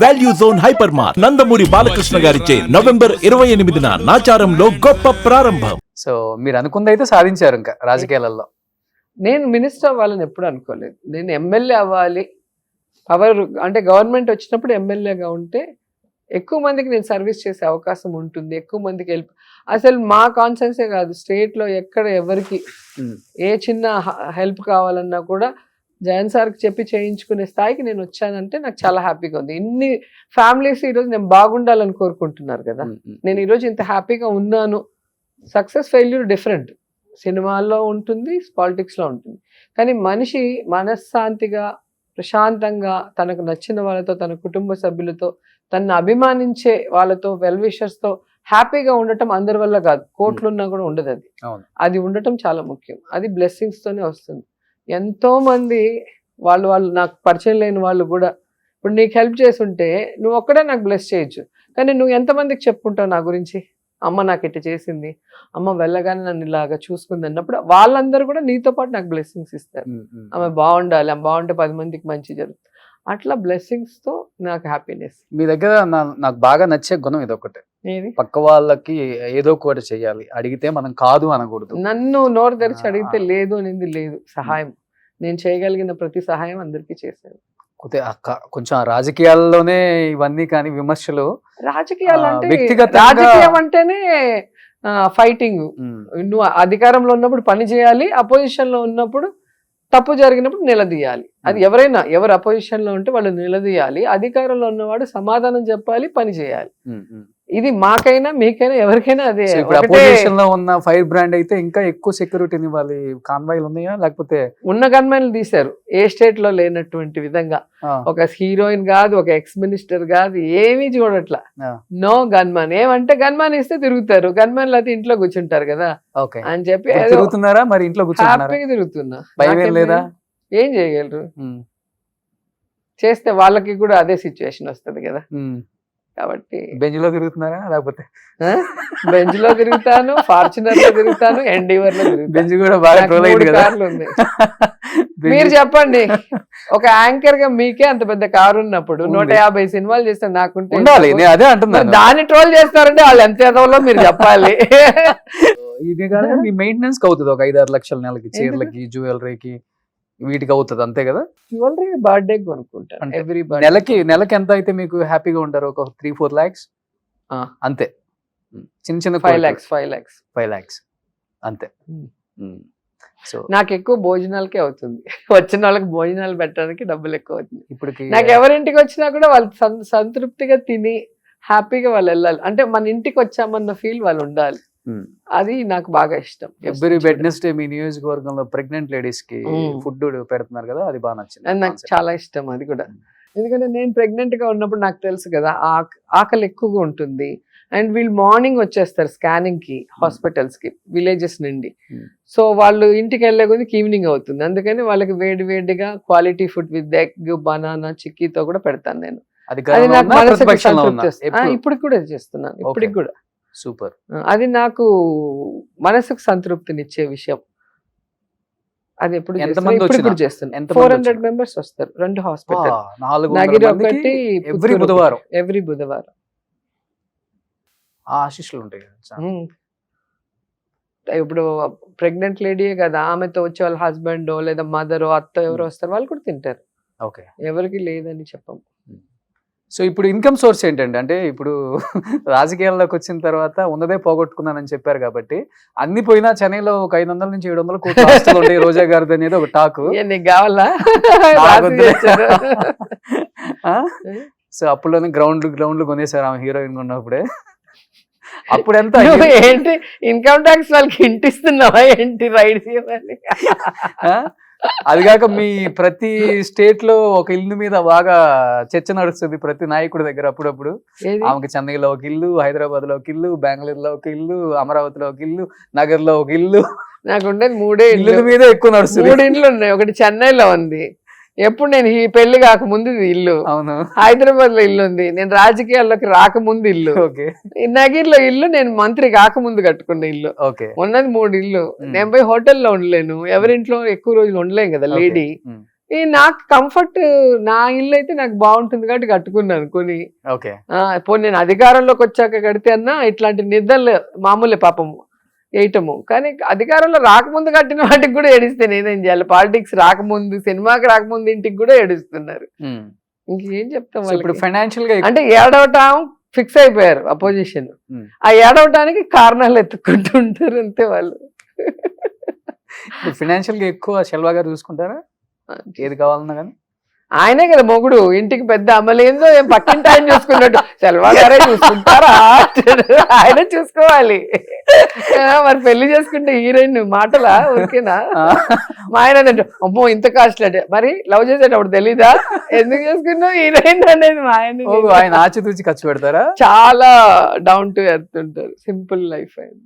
Value zone hyper mart Nandamuri Balakrishna గారిచే November 28న నాచారంలో గొప్ప ప్రారంభం. సో మీరు అనుకుంది అయితే సాధించారు ఇంకా రాజకీయాలలో. నేను మినిస్టర్ అవ్వాలని ఎప్పుడు అనుకోలేదు. నేను ఎమ్మెల్యే అవ్వాలి, పవర్ అంటే గవర్నమెంట్ వచ్చినప్పుడు ఎమ్మెల్యేగా ఉంటే ఎక్కువ మందికి నేను సర్వీస్ చేసే అవకాశం ఉంటుంది, ఎక్కువ మందికి హెల్ప్. అసలు మా కాన్సెన్సే కాదు, స్టేట్లో ఎక్కడ ఎవరికి ఏ చిన్న హెల్ప్ కావాలన్నా కూడా జగన్ సార్కి చెప్పి చేయించుకునే స్థాయికి నేను వచ్చానంటే నాకు చాలా హ్యాపీగా ఉంది. ఇన్ని ఫ్యామిలీస్ ఈరోజు నేను బాగుండాలని కోరుకుంటున్నారు కదా. నేను ఈరోజు ఇంత హ్యాపీగా ఉన్నాను. సక్సెస్ ఫెయిల్యూర్ డిఫరెంట్, సినిమాల్లో ఉంటుంది, పాలిటిక్స్లో ఉంటుంది. కానీ మనిషి మనశ్శాంతిగా ప్రశాంతంగా తనకు నచ్చిన వాళ్ళతో, తన కుటుంబ సభ్యులతో, తనను అభిమానించే వాళ్ళతో, వెల్ విషర్స్తో హ్యాపీగా ఉండటం అందరి వల్ల కాదు, కోట్లున్నా కూడా ఉండదు. అది ఉండటం చాలా ముఖ్యం. అది బ్లెస్సింగ్స్తోనే వస్తుంది. ఎంతో మంది వాళ్ళు నాకు పరిచయం లేని వాళ్ళు కూడా ఇప్పుడు నీకు హెల్ప్ చేస్తుంటే నువ్వు ఒక్కడే నాకు బ్లెస్ చేయొచ్చు, కానీ నువ్వు ఎంతమందికి చెప్పుకుంటావు నా గురించి, అమ్మ నాకు ఇట్లా చేసింది, అమ్మ వెళ్ళగానే నన్ను ఇలాగా చూసుకుంది అన్నప్పుడు వాళ్ళందరూ కూడా నీతో పాటు నాకు బ్లెస్సింగ్స్ ఇస్తారు. ఆమె బాగుండాలి, ఆమె బాగుంటే 10 మందికి మంచి జరుగుతుంది. అట్లా బ్లెస్సింగ్స్తో నాకు హ్యాపీనెస్. మీ దగ్గర నాకు బాగా నచ్చే గుణం ఇది ఒకటే, పక్క వాళ్ళకి ఏదో ఒకటి చెయ్యాలి, అడిగితే మనం కాదు అనకూడదు. నన్ను నోరు తెరిచి అడిగితే లేదు అనేది లేదు. సహాయం నేను చేయగలిగిన ప్రతి సహాయం అందరికీ చేశాను. కొంచెం రాజకీయాల్లోనే ఇవన్నీ కానీ విమర్శలు, రాజకీయాలు అంటే వ్యక్తిగతంగా రాజకీయం అంటేనే ఫైటింగ్. నువ్వు అధికారంలో ఉన్నప్పుడు పని చేయాలి, అపోజిషన్ లో ఉన్నప్పుడు తప్పు జరిగినప్పుడు నిలదీయాలి. అది ఎవరైనా, ఎవరు అపోజిషన్ లో ఉంటే వాళ్ళు నిలదీయాలి, అధికారంలో ఉన్నవాడు సమాధానం చెప్పాలి, పని చేయాలి. ఇది మాకైనా మీకైనా ఎవరికైనా అదే. అపోజిషన్ లో ఉన్న ఫైర్ బ్రాండ్ అయితే ఇంకా ఎక్కువ సెక్యూరిటీని ఇవ్వాలి. కాన్వాయ్లు ఉన్నాయా, లేకపోతే ఉన్న గన్మెన్లు తీశారు ఏ స్టేట్ లో లేనటువంటి విధంగా. ఒక హీరోయిన్ కాదు, ఒక ఎక్స్ మినిస్టర్ కాదు, ఏమీ చూడట్లా. నో గన్మాన్. ఏమంటే గన్మాన్ ఇస్తే తిరుగుతారు, గన్మాన్ అయితే ఇంట్లో కూర్చుంటారు కదా అని చెప్పి తిరుగుతున్నారా మరి? ఇంట్లో హ్యాపీగా తిరుగుతున్నా. లేదా ఏం చేయగలరు? చేస్తే వాళ్ళకి కూడా అదే సిచ్యువేషన్ వస్తుంది కదా. కాబట్టి బెంచ్ లో తిరుగుతున్నారా, లేకపోతే బెంచ్ లో తిరుగుతాను, ఫార్చునర్ లో తిరుగుతాను, ఎన్డీవర్ లో తిరుగుతాను. బెంచ్ కూడా బాగా కార్లు ఉన్నాయి. మీరు చెప్పండి, ఒక యాంకర్ గా మీకే అంత పెద్ద కారు ఉన్నప్పుడు 150 సినిమాలు చేస్తే నాకుంటే అదే అంటున్నాను. దాన్ని ట్రోల్ చేస్తారంటే వాళ్ళు ఎంత ఎదవలో మీరు చెప్పాలి. ఇది కానీ మీ మెయింటెనెన్స్ అవుతుంది ఒక 5-6 లక్షల నెలకి, చీరలకి, జ్యువెలరీకి, వీటికి అవుతుంది అంతే కదా. జ్యువెలరీ బర్త్డే కొనుక్కుంటాను ఎవ్రీ నెలకి ఎంత అయితే మీకు హ్యాపీగా ఉంటారు? ఒక 3-4 lakhs అంతే. చిన్న 5 lakhs అంతే. సో నాకు ఎక్కువ భోజనాలకే అవుతుంది. వచ్చిన వాళ్ళకి భోజనాలు పెట్టడానికి డబ్బులు ఎక్కువ అవుతుంది. ఇప్పుడు నాకు ఎవరింటికి వచ్చినా కూడా వాళ్ళు సంతృప్తిగా తిని హ్యాపీగా వాళ్ళు వెళ్ళాలి. అంటే మన ఇంటికి వచ్చామన్న ఫీల్ వాళ్ళు ఉండాలి. అది నాకు బాగా ఇష్టం. ఎవ్రీ వెడ్నెస్డే మీ నియోజకవర్గంలో ప్రెగ్నెంట్ లేడీస్ కి ఫుడ్ పెడుతున్నారు కదా, అది బాగా నచ్చింది. నాకు చాలా ఇష్టం అది కూడా. ఎందుకంటే నేను ప్రెగ్నెంట్ గా ఉన్నప్పుడు నాకు తెలుసు కదా ఆకలి ఎక్కువగా ఉంటుంది. అండ్ వీళ్ళు మార్నింగ్ వచ్చేస్తారు స్కానింగ్ కి హాస్పిటల్స్ కి, విలేజెస్ నుండి. సో వాళ్ళు ఇంటికి వెళ్ళే కొద్దికి ఈవినింగ్ అవుతుంది. అందుకని వాళ్ళకి వేడిగా quality food with egg, banana, చిక్కీతో కూడా పెడతాను నేను. అది నాకు మనసుకి సంతృప్తి. ఇప్పటికి కూడా చేస్తున్నాను, ఇప్పటికి కూడా. సూపర్. అది నాకు మనసుకు సంతృప్తినిచ్చే విషయం. అది ఎప్పుడు చేస్తున్నాను. 400 members వస్తారు 2 హాస్పిటల్, నగిరి ఒకటి, ఎవ్రీ బుధవారం. ఆశీస్సులు ఉంటాయి. ఇప్పుడు ప్రెగ్నెంట్ లేడీయే కదా, ఆమెతో వచ్చే వాళ్ళ హస్బెండ్ లేదా మదర్, అత్త ఎవరు వస్తారు, వాళ్ళు కూడా తింటారు. ఎవరికి లేదని చెప్పము. సో ఇప్పుడు ఇన్కమ్ సోర్స్ ఏంటండి? అంటే ఇప్పుడు రాజకీయాల్లోకి వచ్చిన తర్వాత ఉన్నదే పోగొట్టుకున్నానని చెప్పారు కాబట్టి, అన్ని పోయినా చెన్నైలో ఒక 500 నుంచి 700 కోట్ల ఆస్తులు ఉంటాయి రోజా గారిది అనేది ఒక టాక్. నీకు కావాలా? సో అప్పుడులోనే గ్రౌండ్లు కొనేసారు ఆమె హీరోయిన్ ఉన్నప్పుడే. అప్పుడు ఎంత ఏంటి ఇన్కమ్ ట్యాక్స్ వాళ్ళకి ఇంటిస్తున్నావా ఏంటి రైడ్ చేయమని? అది కాక మీ ప్రతి స్టేట్ లో ఒక ఇల్లు మీద బాగా చర్చ నడుస్తుంది ప్రతి నాయకుడి దగ్గర. అప్పుడప్పుడు ఆమెకి చెన్నైలో ఒక ఇల్లు, హైదరాబాద్ లో ఒక ఇల్లు, బెంగళూరులో ఒక ఇల్లు, అమరావతిలో ఒక ఇల్లు, నగర్ లో ఒక ఇల్లు. నాకు ఉండేది 3 ఇల్లు మీద ఎక్కువ నడుస్తుంది. 3 ఇండ్లు ఉన్నాయి. ఒకటి చెన్నైలో ఉంది, ఎప్పుడు నేను ఈ పెళ్లి కాకముందు ఇల్లు. అవును. హైదరాబాద్ లో ఇల్లు ఉంది, నేను రాజకీయాల్లోకి రాకముందు ఇల్లు. నగిర్ లో ఇల్లు నేను మంత్రి కాకముందు కట్టుకున్న ఇల్లు. ఉన్నది 3 ఇల్లు. నేను పోయి హోటల్లో ఉండలేను, ఎవరింట్లో ఎక్కువ రోజులు ఉండలేం కదా లేడీ. నాకు కంఫర్ట్, నా ఇల్లు అయితే నాకు బాగుంటుంది కాబట్టి కట్టుకున్నాను కొని. ఓకే. పోనీ నేను అధికారంలోకి వచ్చాక కడితే అన్నా ఇట్లాంటి నిద్రలు మామూలే పాపము వేయటము. కానీ అధికారంలో రాకముందు కట్టిన వాటికి కూడా ఏడిస్తే నేనేం చేయాలి? పాలిటిక్స్ రాకముందు, సినిమాకి రాకముందు ఇంటికి కూడా ఏడుస్తున్నారు. ఇంకేం చెప్తాం ఇప్పుడు వాళ్ళకి? ఫైనాన్షియల్ గా అంటే ఏడవటం ఫిక్స్ అయిపోయారు అపోజిషన్. ఆ ఏడవటానికి కారణాలు ఎత్తుకుంటూ ఉంటారు అంతే వాళ్ళు. ఫైనాన్షియల్ గా ఎక్కువ శెల్వా గారు చూసుకుంటారా ఏది కావాలన్నా కానీ? ఆయనే కదా మొగుడు, ఇంటికి పెద్ద అమలేందో ఏం పక్కింటి ఆయన చూసుకున్నట్టు సెల్వా గారే చూసుకుంటారా? ఆయన చూసుకోవాలి. మరి పెళ్లి చేసుకుంటే హీరోయిన్ మాటలా ఊరికేనా? మా ఆయన అన్నట్టు అమ్మో ఇంత కాస్ట్ అంటే, మరి లవ్ చేసేటప్పుడు తెలీదా ఎందుకు చేసుకున్నావు హీరోయిన్ అనేది? మా ఆయన ఆయన ఆచితూచి ఖర్చు పెడతారా? చాలా డౌన్ టు ఎర్త్ ఉంటారు, సింపుల్ లైఫ్ ఆయన.